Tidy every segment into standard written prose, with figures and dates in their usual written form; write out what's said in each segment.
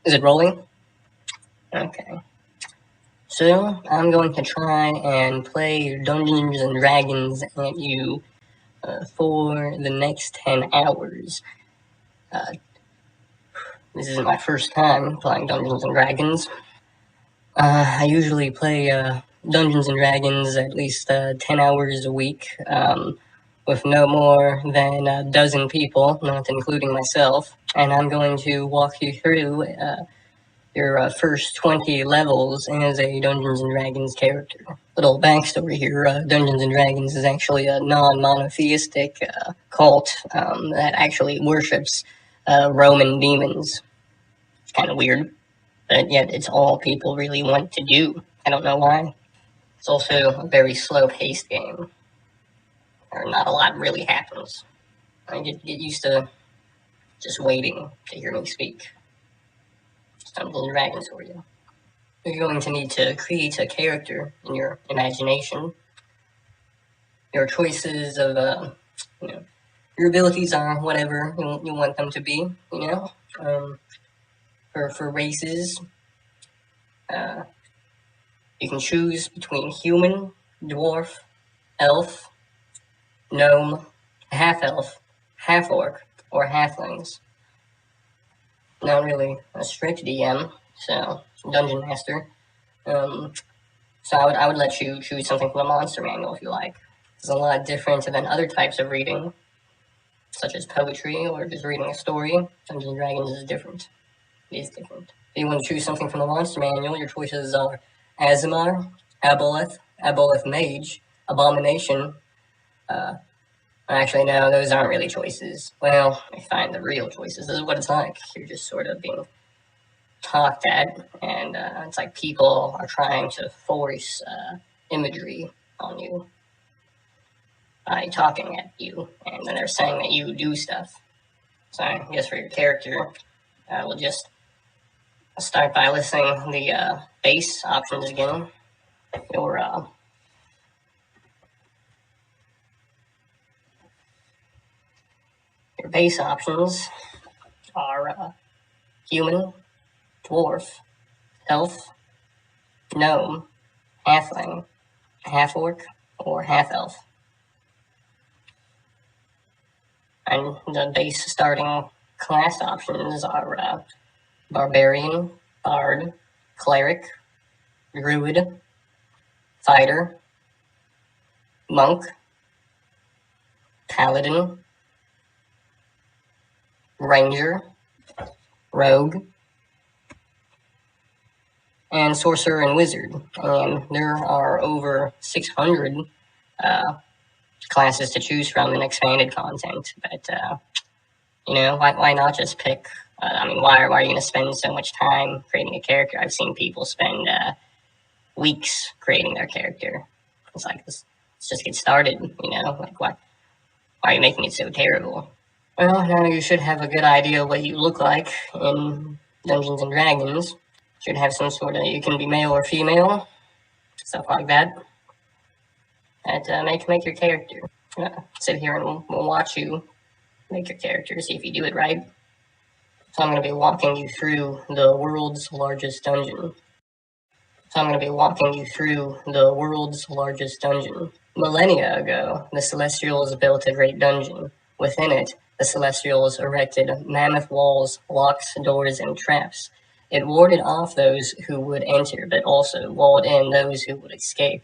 Is it rolling? Okay. So, I'm going to try and play Dungeons and Dragons at you for the next 10 hours. This isn't my first time playing Dungeons and Dragons. I usually play Dungeons and Dragons at least 10 hours a week, with no more than a dozen people, not including myself. And I'm going to walk you through your first 20 levels as a Dungeons and Dragons character. Little backstory here, Dungeons and Dragons is actually a non-monotheistic cult that actually worships Roman demons. It's kind of weird, but yet it's all people really want to do. I don't know why. It's also a very slow-paced game, or not a lot really happens. I get used to just waiting to hear me speak. It's Dungeons and Dragons for you. You're going to need to create a character in your imagination. Your choices of, your abilities are whatever you want them to be, For races, you can choose between human, dwarf, elf, gnome, half-elf, half-orc, or halflings. Not really a strict DM, so dungeon master. So I would let you choose something from the monster manual if you like. It's a lot different than other types of reading, such as poetry or just reading a story. Dungeons and Dragons is different. It is different. If you want to choose something from the monster manual, your choices are Aasimar, Aboleth, Aboleth Mage, Abomination. Actually, no, those aren't really choices. Well, I find the real choices. This is what it's like. You're just sort of being talked at, and it's like people are trying to force imagery on you by talking at you, and then they're saying that you do stuff. So I guess for your character, we'll just start by listing the base options again. Your base options are human, dwarf, elf, gnome, halfling, half-orc, or half-elf. And the base starting class options are barbarian, bard, cleric, druid, fighter, monk, paladin, ranger, rogue, and sorcerer and wizard. And there are over 600 classes to choose from in expanded content. But why not just pick? Why are you going to spend so much time creating a character? I've seen people spend weeks creating their character. It's like, let's just get started. Why are you making it so terrible? Well, now you should have a good idea of what you look like in Dungeons and Dragons. Should have some sort of, you can be male or female, stuff like that. That make your character. Sit here and we'll watch you make your character, see if you do it right. So I'm going to be walking you through the world's largest dungeon. Millennia ago, the Celestials built a great dungeon. Within it, the Celestials erected mammoth walls, locks, doors, and traps. It warded off those who would enter, but also walled in those who would escape.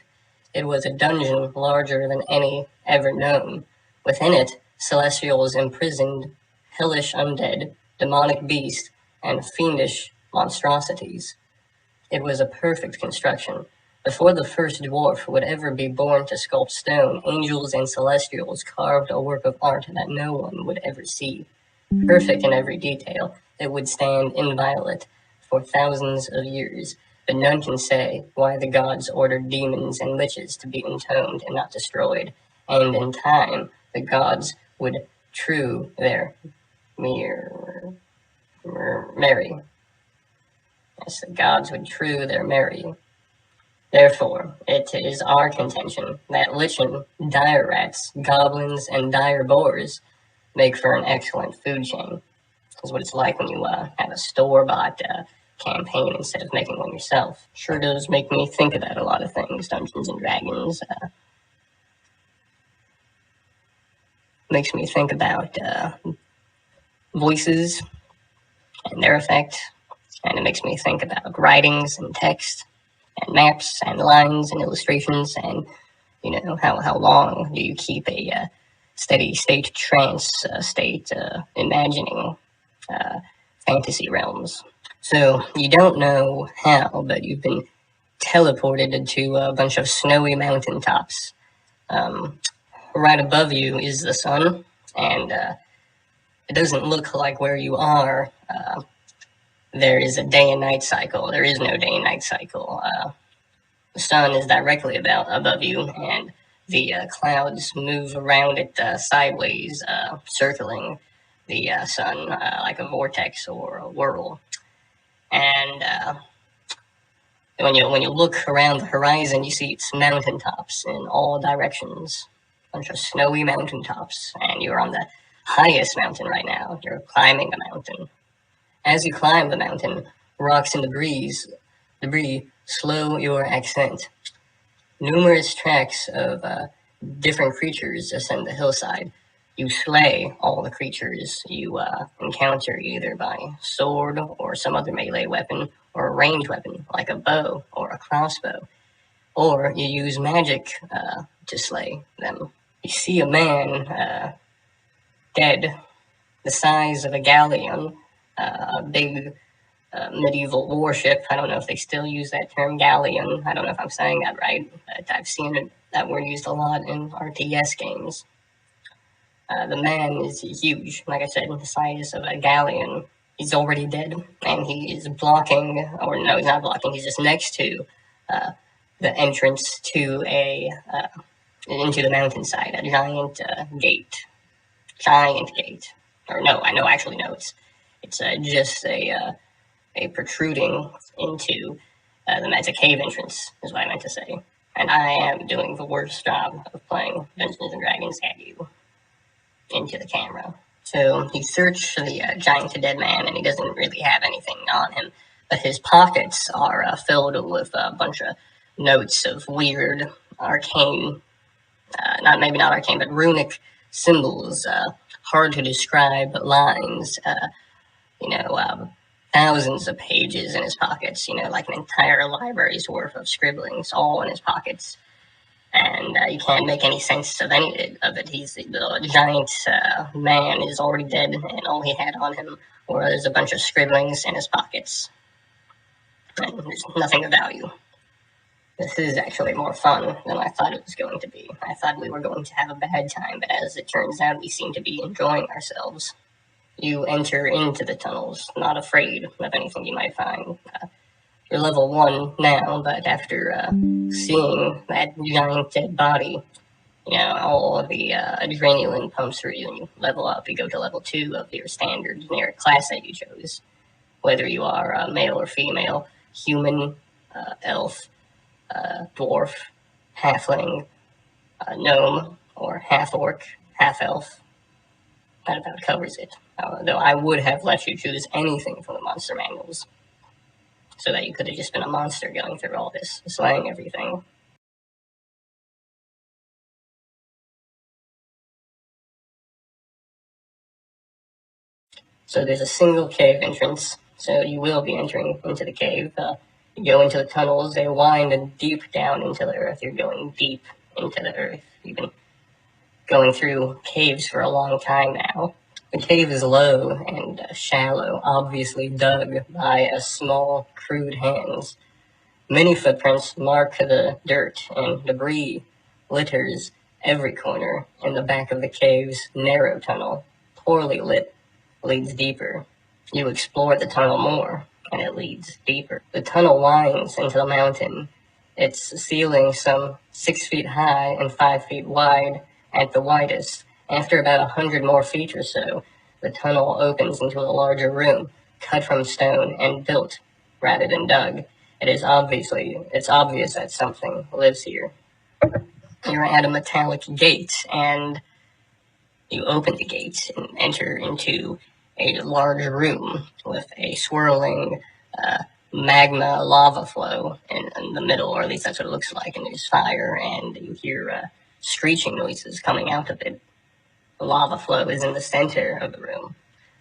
It was a dungeon larger than any ever known. Within it, Celestials imprisoned hellish undead, demonic beasts, and fiendish monstrosities. It was a perfect construction. Before the first dwarf would ever be born to sculpt stone, angels and celestials carved a work of art that no one would ever see. Perfect in every detail, it would stand inviolate for thousands of years, but none can say why the gods ordered demons and liches to be entombed and not destroyed, and in time the gods would true their merry. Yes, the gods would true their merry. Therefore, it is our contention that lichen, dire rats, goblins, and dire boars make for an excellent food chain. is what it's like when you have a store-bought campaign instead of making one yourself. Sure does make me think about a lot of things, Dungeons and Dragons. Makes me think about voices and their effect, and it makes me think about writings and text and maps and lines and illustrations, and how long do you keep a steady state trance state imagining fantasy realms. So you don't know how, but you've been teleported to a bunch of snowy mountaintops. Right above you is the sun, and it doesn't look like where you are. There is a day and night cycle. There is no day and night cycle. The sun is directly above you, and the clouds move around it sideways, circling the sun like a vortex or a whirl. And when you look around the horizon, you see it's mountaintops in all directions, a bunch of snowy mountaintops, and you're on the highest mountain right now. You're climbing the mountain. As you climb the mountain, rocks and debris slow your ascent. Numerous tracks of different creatures ascend the hillside. You slay all the creatures you encounter either by sword or some other melee weapon, or a ranged weapon like a bow or a crossbow, or you use magic to slay them. You see a man dead, the size of a galleon, a big medieval warship. I don't know if they still use that term, galleon. I don't know if I'm saying that right, but I've seen that word used a lot in RTS games. The man is huge, like I said, the size of a galleon. He's already dead, and he is blocking, or no, he's not blocking, he's just next to the entrance to into the mountainside, a giant gate. Or no, actually no, it's just a protruding into it's a cave entrance, is what I meant to say. And I am doing the worst job of playing Dungeons and Dragons at you into the camera. So you search the giant dead man, and he doesn't really have anything on him, but his pockets are filled with a bunch of notes of weird, arcane, maybe not arcane, but runic symbols, hard to describe lines, thousands of pages in his pockets, like an entire library's worth of scribblings, all in his pockets. And you can't make any sense of any of it. The giant man is already dead, and all he had on him was a bunch of scribblings in his pockets. And there's nothing of value. This is actually more fun than I thought it was going to be. I thought we were going to have a bad time, but as it turns out, we seem to be enjoying ourselves. You enter into the tunnels, not afraid of anything you might find. You're level 1 now, but after seeing that giant dead body, all of the adrenaline pumps through you, and you level up. You go to level 2 of your standard generic class that you chose, whether you are male or female, human, elf, dwarf, halfling, gnome, or half-orc, half-elf. That about covers it. Though I would have let you choose anything from the monster manuals, so that you could have just been a monster going through all this, slaying everything. So there's a single cave entrance, so you will be entering into the cave. You go into the tunnels, they wind deep down into the earth. You're going deep into the earth. You've been going through caves for a long time now. The cave is low and shallow, obviously dug by small, crude hands. Many footprints mark the dirt, and debris litters every corner. In the back of the cave's narrow tunnel, poorly lit, leads deeper. You explore the tunnel more, and it leads deeper. The tunnel winds into the mountain, its ceiling some 6 feet high and 5 feet wide at the widest. After about 100 more feet or so, the tunnel opens into a larger room, cut from stone and built rather than dug. It's obvious that something lives here. You're at a metallic gate, and you open the gate and enter into a large room with a swirling magma lava flow in the middle, or at least that's what it looks like, and there's fire, and you hear screeching noises coming out of it. The lava flow is in the center of the room.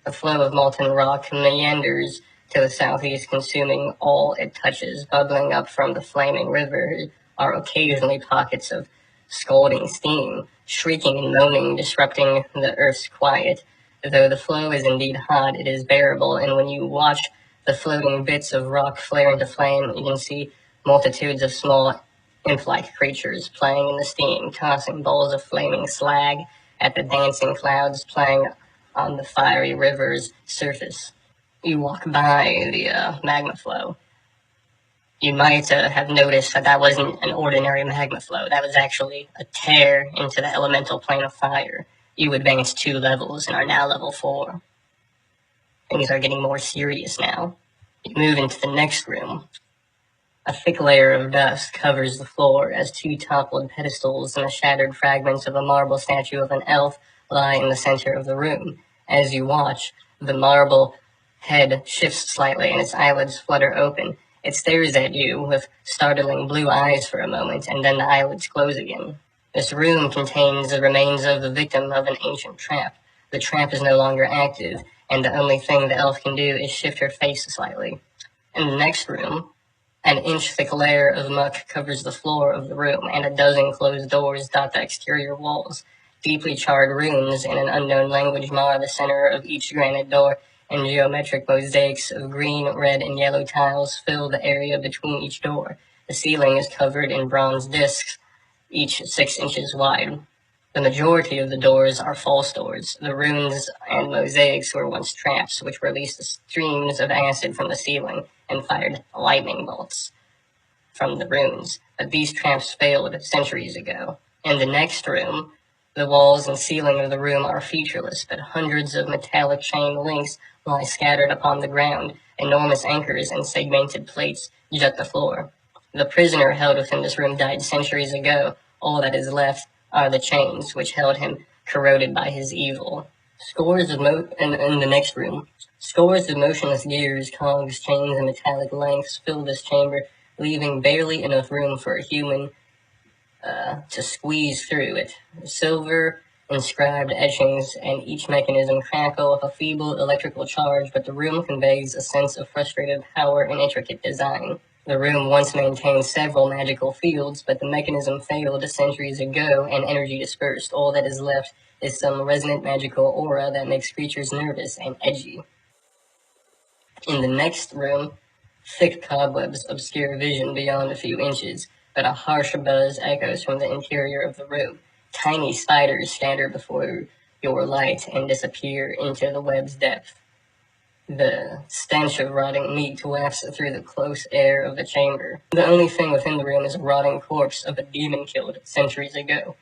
The flow of molten rock meanders to the southeast, consuming all it touches. Bubbling up from the flaming river are occasionally pockets of scalding steam, shrieking and moaning, disrupting the earth's quiet. Though the flow is indeed hot, it is bearable, and when you watch the floating bits of rock flare into flame, you can see multitudes of small imp-like creatures playing in the steam, tossing balls of flaming slag at the dancing clouds playing on the fiery river's surface. You walk by the magma flow. You might have noticed that wasn't an ordinary magma flow. That was actually a tear into the elemental plane of fire. You advance 2 levels and are now level 4. Things are getting more serious now. You move into the next room. A thick layer of dust covers the floor as 2 toppled pedestals and the shattered fragments of a marble statue of an elf lie in the center of the room. As you watch, the marble head shifts slightly and its eyelids flutter open. It stares at you with startling blue eyes for a moment, and then the eyelids close again. This room contains the remains of the victim of an ancient trap. The trap is no longer active, and the only thing the elf can do is shift her face slightly. In the next room, an inch-thick layer of muck covers the floor of the room, and a dozen closed doors dot the exterior walls. Deeply charred runes in an unknown language mar the center of each granite door, and geometric mosaics of green, red, and yellow tiles fill the area between each door. The ceiling is covered in bronze discs, each 6 inches wide. The majority of the doors are false doors. The runes and mosaics were once traps, which released streams of acid from the ceiling and fired lightning bolts from the runes. But these traps failed centuries ago. In the next room, the walls and ceiling of the room are featureless, but hundreds of metallic chain links lie scattered upon the ground. Enormous anchors and segmented plates jut the floor. The prisoner held within this room died centuries ago. All that is left are the chains which held him, corroded by his evil. In the next room, scores of motionless gears, cogs, chains, and metallic lengths fill this chamber, leaving barely enough room for a human to squeeze through it. Silver inscribed etchings and each mechanism crackle with a feeble electrical charge, but the room conveys a sense of frustrated power and intricate design. The room once maintained several magical fields, but the mechanism failed centuries ago and energy dispersed. All that is left is some resonant magical aura that makes creatures nervous and edgy. In the next room, thick cobwebs obscure vision beyond a few inches, but a harsh buzz echoes from the interior of the room. Tiny spiders scatter before your light and disappear into the web's depth. The stench of rotting meat wafts through the close air of the chamber. The only thing within the room is a rotting corpse of a demon killed centuries ago.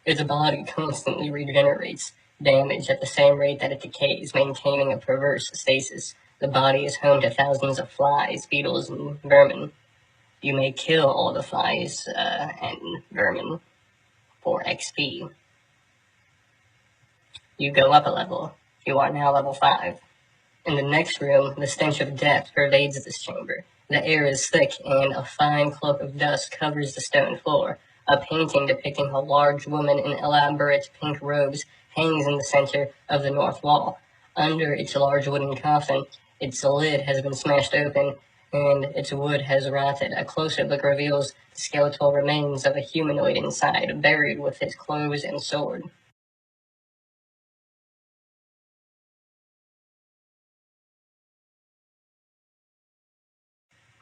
Its body constantly regenerates damage at the same rate that it decays, maintaining a perverse stasis. The body is home to thousands of flies, beetles, and vermin. You may kill all the flies and vermin for XP. You go up a level. You are now level 5. In the next room, the stench of death pervades this chamber. The air is thick, and a fine cloak of dust covers the stone floor. A painting depicting a large woman in elaborate pink robes hangs in the center of the north wall. Under its large wooden coffin, its lid has been smashed open, and its wood has rotted. A closer look reveals the skeletal remains of a humanoid inside, buried with his clothes and sword.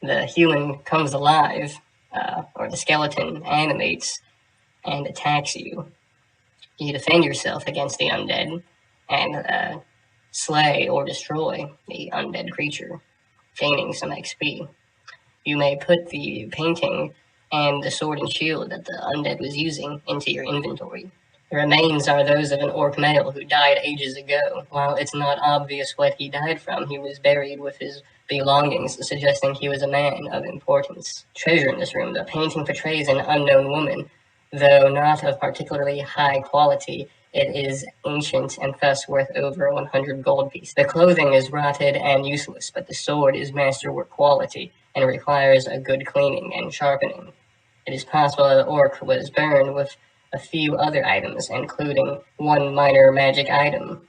The human comes alive, or the skeleton animates and attacks you. You defend yourself against the undead and slay or destroy the undead creature, gaining some XP. You may put the painting and the sword and shield that the undead was using into your inventory. The remains are those of an orc male who died ages ago. While it's not obvious what he died from, he was buried with his belongings, suggesting he was a man of importance. Treasure in this room. The painting portrays an unknown woman, though not of particularly high quality. It is ancient and thus worth over 100 gold pieces. The clothing is rotted and useless, but the sword is masterwork quality and requires a good cleaning and sharpening. It is possible that the orc was burned with a few other items, including one minor magic item,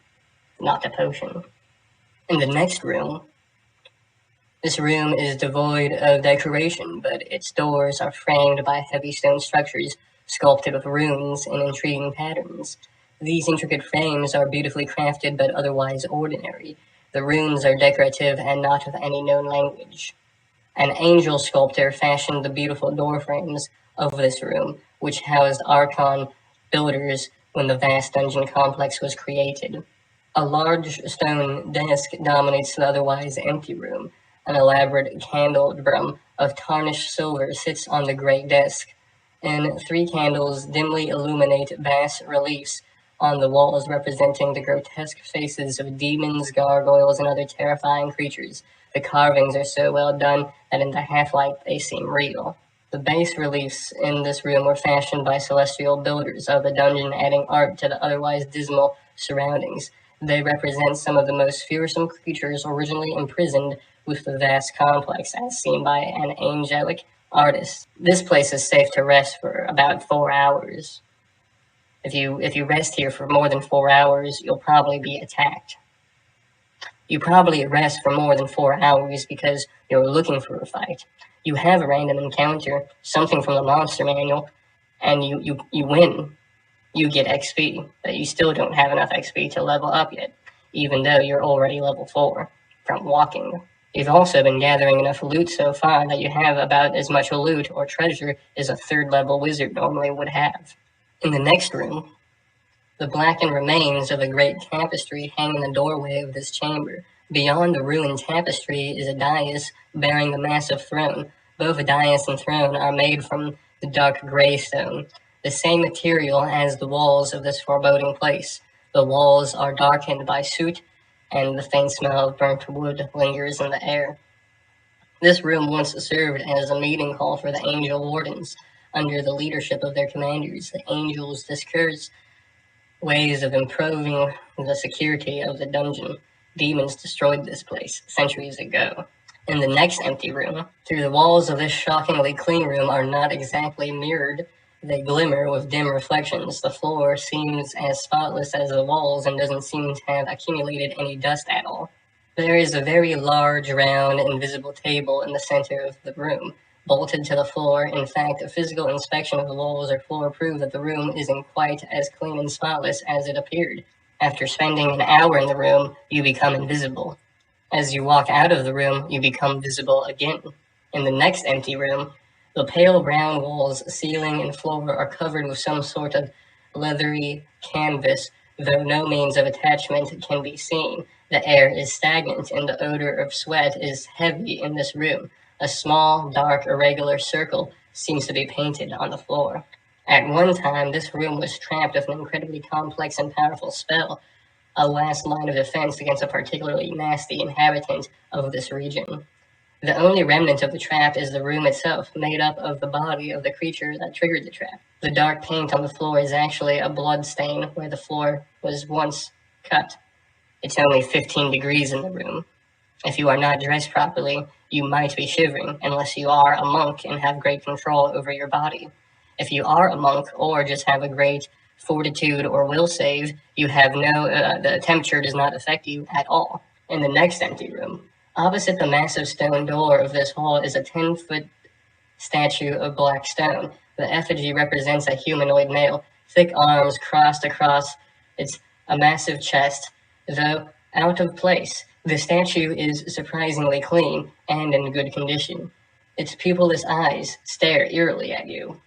not a potion. In the next room, this room is devoid of decoration, but its doors are framed by heavy stone structures sculpted with runes and intriguing patterns. These intricate frames are beautifully crafted but otherwise ordinary. The runes are decorative and not of any known language. An angel sculptor fashioned the beautiful door frames of this room, which housed Archon builders when the vast dungeon complex was created. A large stone desk dominates the otherwise empty room. An elaborate candelabrum of tarnished silver sits on the great desk, and three candles dimly illuminate bas reliefs on the walls representing the grotesque faces of demons, gargoyles, and other terrifying creatures. The carvings are so well done that in the half-light they seem real. The bas reliefs in this room were fashioned by celestial builders of the dungeon, adding art to the otherwise dismal surroundings. They represent some of the most fearsome creatures originally imprisoned with the vast complex, as seen by an angelic artist. This place is safe to rest for about 4 hours. If you rest here for more than 4 hours, you'll probably be attacked. You probably rest for more than 4 hours because you're looking for a fight. You have a random encounter, something from the monster manual, and you win. You get XP, but you still don't have enough XP to level up yet, even though you're already level 4 from walking. You've also been gathering enough loot so far that you have about as much loot or treasure as a 3rd level wizard normally would have. In the next room, the blackened remains of a great tapestry hang in the doorway of this chamber. Beyond the ruined tapestry is a dais bearing the massive throne. Both dais and throne are made from the dark gray stone, the same material as the walls of this foreboding place. The walls are darkened by soot, and the faint smell of burnt wood lingers in the air. This room once served as a meeting hall for the angel wardens. Under the leadership of their commanders, the angels discursed ways of improving the security of the dungeon. Demons destroyed this place centuries ago. In the next empty room, through the walls of this shockingly clean room are not exactly mirrored. They glimmer with dim reflections. The floor seems as spotless as the walls and doesn't seem to have accumulated any dust at all. There is a very large, round, invisible table in the center of the room, bolted to the floor. In fact, a physical inspection of the walls or floor proved that the room isn't quite as clean and spotless as it appeared. After spending an hour in the room, you become invisible. As you walk out of the room, you become visible again. In the next empty room, the pale brown walls, ceiling, and floor are covered with some sort of leathery canvas, though no means of attachment can be seen. The air is stagnant, and the odor of sweat is heavy in this room. A small, dark, irregular circle seems to be painted on the floor. At one time, this room was trapped with an incredibly complex and powerful spell, a last line of defense against a particularly nasty inhabitant of this region. The only remnant of the trap is the room itself, made up of the body of the creature that triggered the trap. The dark paint on the floor is actually a blood stain where the floor was once cut. It's only 15 degrees in the room. If you are not dressed properly, you might be shivering, unless you are a monk and have great control over your body. If you are a monk or just have a great fortitude or will save, you have the temperature does not affect you at all. In the next empty room, opposite the massive stone door of this hall is a 10-foot statue of black stone. The effigy represents a humanoid male, thick arms crossed across its a massive chest, though out of place. The statue is surprisingly clean and in good condition. Its pupilless eyes stare eerily at you.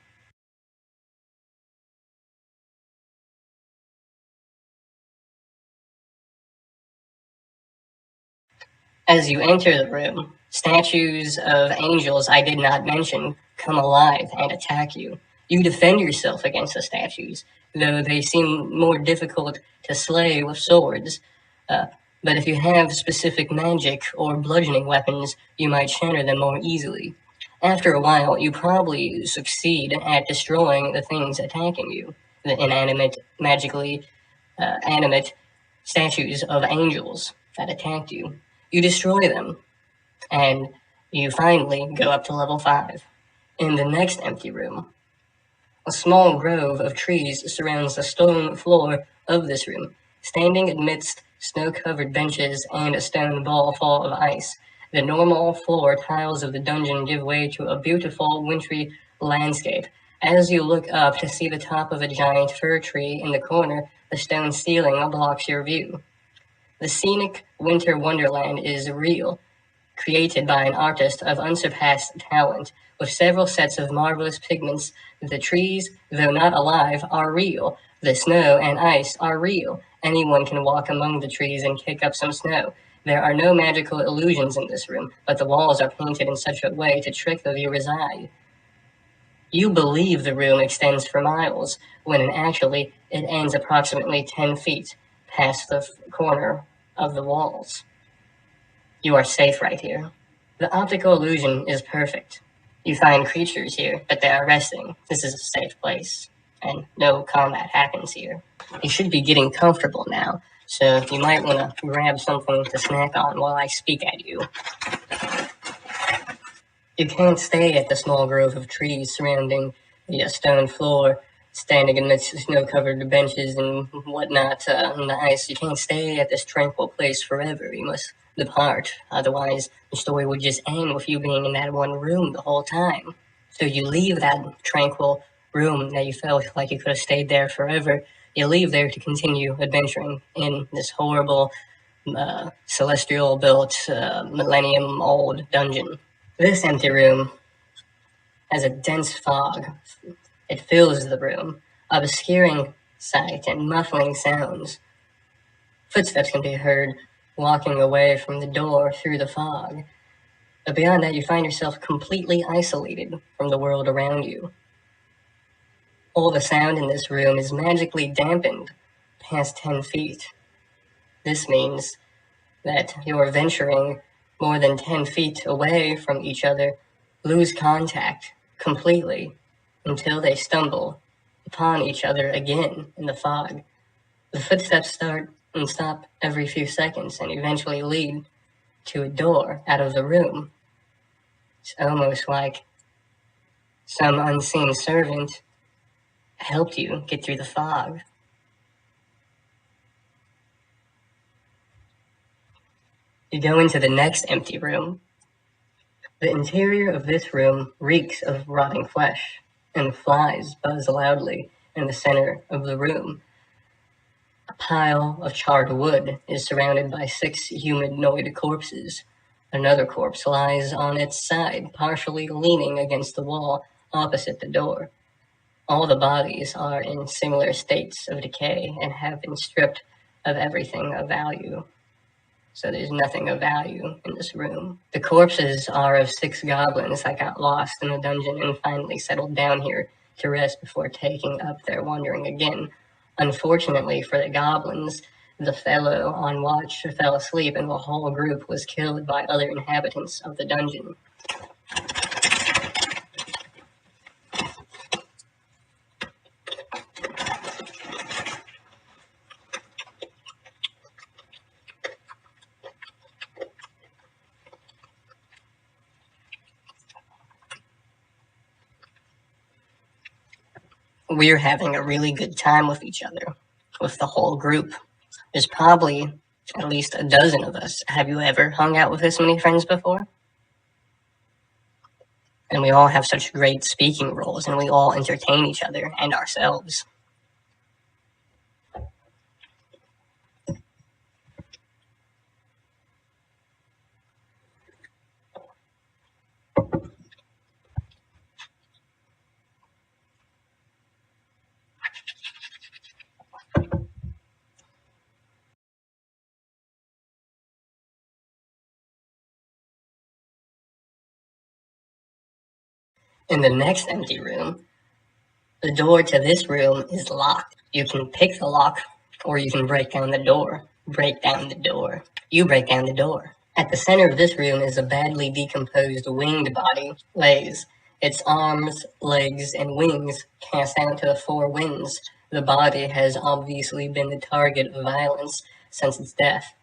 As you enter the room, statues of angels I did not mention come alive and attack you. You defend yourself against the statues, though they seem more difficult to slay with swords. But if you have specific magic or bludgeoning weapons, you might shatter them more easily. After a while, you probably succeed at destroying the things attacking you. The inanimate, magically animate statues of angels that attacked you. You destroy them, and you finally go up to level 5. In the next empty room, a small grove of trees surrounds the stone floor of this room, standing amidst snow-covered benches and a stone ball full of ice. The normal floor tiles of the dungeon give way to a beautiful wintry landscape. As you look up to see the top of a giant fir tree in the corner, the stone ceiling blocks your view. The scenic winter wonderland is real, created by an artist of unsurpassed talent. With several sets of marvelous pigments, the trees, though not alive, are real. The snow and ice are real. Anyone can walk among the trees and kick up some snow. There are no magical illusions in this room, but the walls are painted in such a way to trick the viewer's eye. You believe the room extends for miles, when actually it ends approximately 10 feet past the corner of the walls. You are safe right here. The optical illusion is perfect. You find creatures here, but they are resting. This is a safe place, and no combat happens here. You should be getting comfortable now, so you might want to grab something to snack on while I speak at you. You can't stay at the small grove of trees surrounding the stone floor, standing amidst snow-covered benches and whatnot on the ice. You can't stay at this tranquil place forever. You must depart, otherwise the story would just end with you being in that one room the whole time. So you leave that tranquil room that you felt like you could have stayed there forever. You leave there to continue adventuring in this horrible, celestial-built, millennium-old dungeon. This empty room has a dense fog. It fills the room, obscuring sight and muffling sounds. Footsteps can be heard walking away from the door through the fog. But beyond that, you find yourself completely isolated from the world around you. All the sound in this room is magically dampened past 10 feet. This means that you are venturing more than 10 feet away from each other, lose contact completely until they stumble upon each other again in the fog. The footsteps start and stop every few seconds and eventually lead to a door out of the room. It's almost like some unseen servant helped you get through the fog. You go into the next empty room. The interior of this room reeks of rotting flesh, and flies buzz loudly in the center of the room. A pile of charred wood is surrounded by 6 humanoid corpses. Another corpse lies on its side, partially leaning against the wall opposite the door. All the bodies are in similar states of decay and have been stripped of everything of value. So there's nothing of value in this room. The corpses are of 6 goblins that got lost in the dungeon and finally settled down here to rest before taking up their wandering again. Unfortunately for the goblins, the fellow on watch fell asleep and the whole group was killed by other inhabitants of the dungeon. We're having a really good time with each other, with the whole group. There's probably at least a dozen of us. Have you ever hung out with this many friends before? And we all have such great speaking roles, and we all entertain each other and ourselves. In the next empty room, the door to this room is locked. You can pick the lock, or you can break down the door. Break down the door. You break down the door. At the center of this room is a badly decomposed winged body, lays its arms, legs, and wings cast out to the 4 winds. The body has obviously been the target of violence since its death.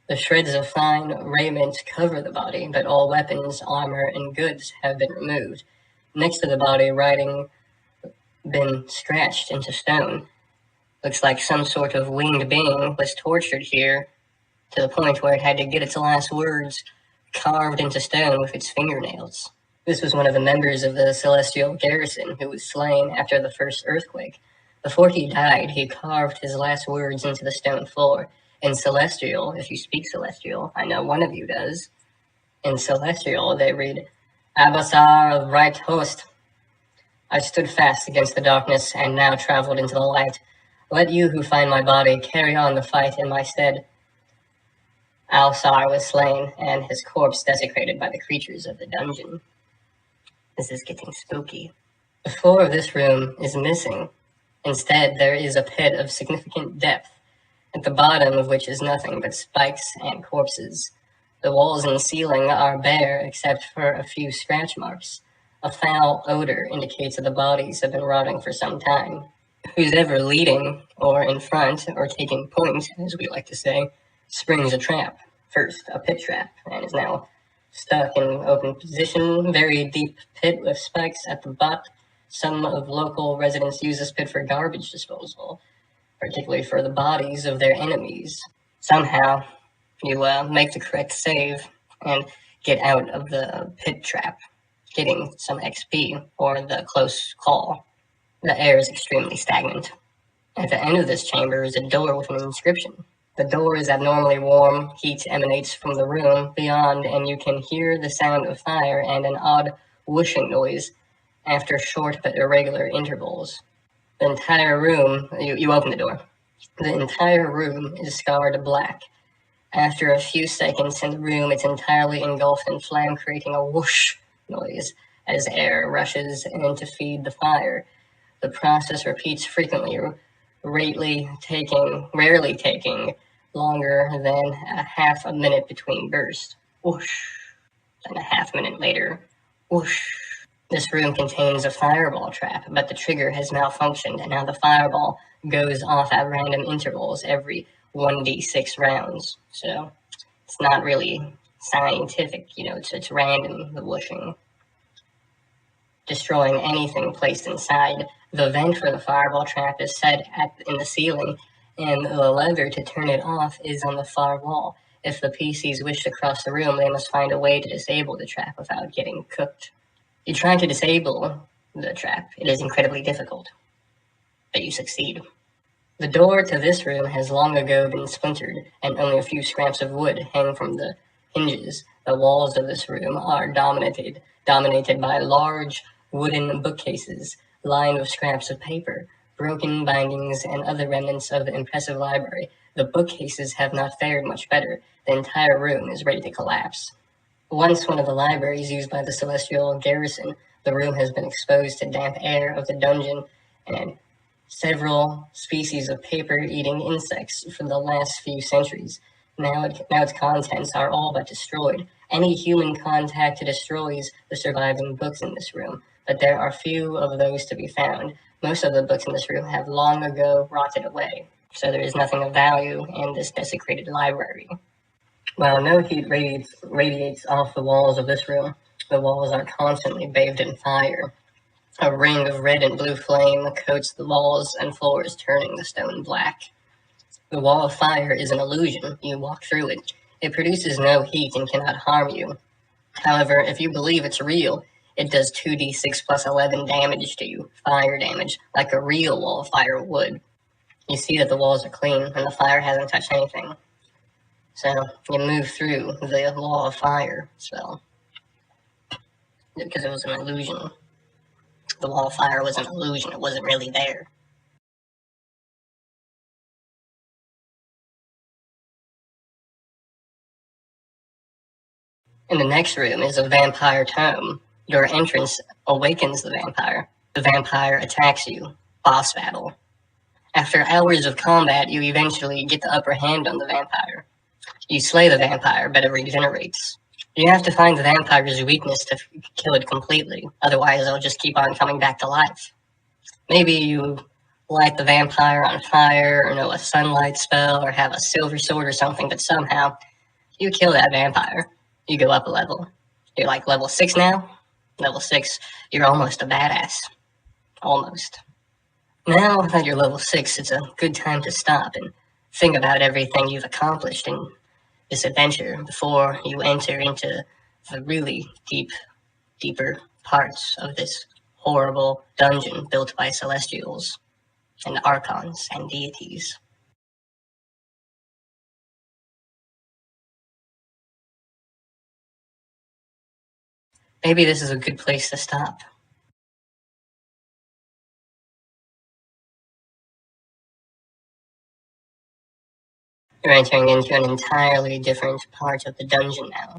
The shreds of fine raiment cover the body, but all weapons, armor, and goods have been removed. Next to the body, writing been scratched into stone. Looks like some sort of winged being was tortured here to the point where it had to get its last words carved into stone with its fingernails. This was one of the members of the Celestial Garrison who was slain after the first earthquake. Before he died, he carved his last words into the stone floor. In Celestial, if you speak Celestial, I know one of you does. In Celestial, they read, Abasar of Right Host. I stood fast against the darkness and now traveled into the light. Let you who find my body carry on the fight in my stead. Alsar was slain and his corpse desecrated by the creatures of the dungeon. This is getting spooky. The floor of this room is missing. Instead, there is a pit of significant depth, at the bottom of which is nothing but spikes and corpses. The walls and ceiling are bare except for a few scratch marks. A foul odor indicates that the bodies have been rotting for some time. Who's ever leading, or in front, or taking point, as we like to say, springs a trap. First, a pit trap, and is now stuck in open position, very deep pit with spikes at the butt. Some of local residents use this pit for garbage disposal, particularly for the bodies of their enemies. Somehow, you make the correct save and get out of the pit trap, getting some XP for the close call. The air is extremely stagnant. At the end of this chamber is a door with an inscription. The door is abnormally warm, heat emanates from the room beyond, and you can hear the sound of fire and an odd whooshing noise after short but irregular intervals. The entire room, you open the door. The entire room is scarred black. After a few seconds in the room, it's entirely engulfed in flame, creating a whoosh noise as air rushes in to feed the fire. The process repeats frequently, rarely taking longer than a half a minute between bursts. Whoosh. And a half minute later, whoosh. This room contains a fireball trap, but the trigger has malfunctioned, and now the fireball goes off at random intervals every 1d6 rounds. So it's not really scientific, it's random, the whooshing. Destroying anything placed inside. The vent for the fireball trap is set in the ceiling, and the lever to turn it off is on the far wall. If the PCs wish to cross the room, they must find a way to disable the trap without getting cooked. You try to disable the trap. It is incredibly difficult, but you succeed. The door to this room has long ago been splintered, and only a few scraps of wood hang from the hinges. The walls of this room are dominated by large wooden bookcases lined with scraps of paper, broken bindings, and other remnants of the impressive library. The bookcases have not fared much better. The entire room is ready to collapse. Once one of the libraries used by the Celestial Garrison, the room has been exposed to damp air of the dungeon and several species of paper-eating insects for the last few centuries. Now its contents are all but destroyed. Any human contact destroys the surviving books in this room, but there are few of those to be found. Most of the books in this room have long ago rotted away, so there is nothing of value in this desecrated library. While no heat radiates off the walls of this room, the walls are constantly bathed in fire. A ring of red and blue flame coats the walls and floors, turning the stone black. The wall of fire is an illusion. You walk through it. It produces no heat and cannot harm you. However, if you believe it's real, it does 2d6 plus 11 damage to you, fire damage, like a real wall of fire would. You see that the walls are clean and the fire hasn't touched anything. So you move through the wall of fire spell, because it was an illusion. The wall of fire was an illusion. It wasn't really there. In the next room is a vampire tome. Your entrance awakens the vampire. The vampire attacks you. Boss battle. After hours of combat, you eventually get the upper hand on the vampire. You slay the vampire, but it regenerates. You have to find the vampire's weakness to kill it completely, otherwise it'll just keep on coming back to life. Maybe you light the vampire on fire, or know a sunlight spell, or have a silver sword or something, but somehow you kill that vampire. You go up a level. You're like level 6 now? Level 6, you're almost a badass. Almost. Now that you're level 6, it's a good time to stop and think about everything you've accomplished in this adventure before you enter into the really deeper parts of this horrible dungeon built by celestials and archons and deities. Maybe this is a good place to stop. You're entering into an entirely different part of the dungeon now.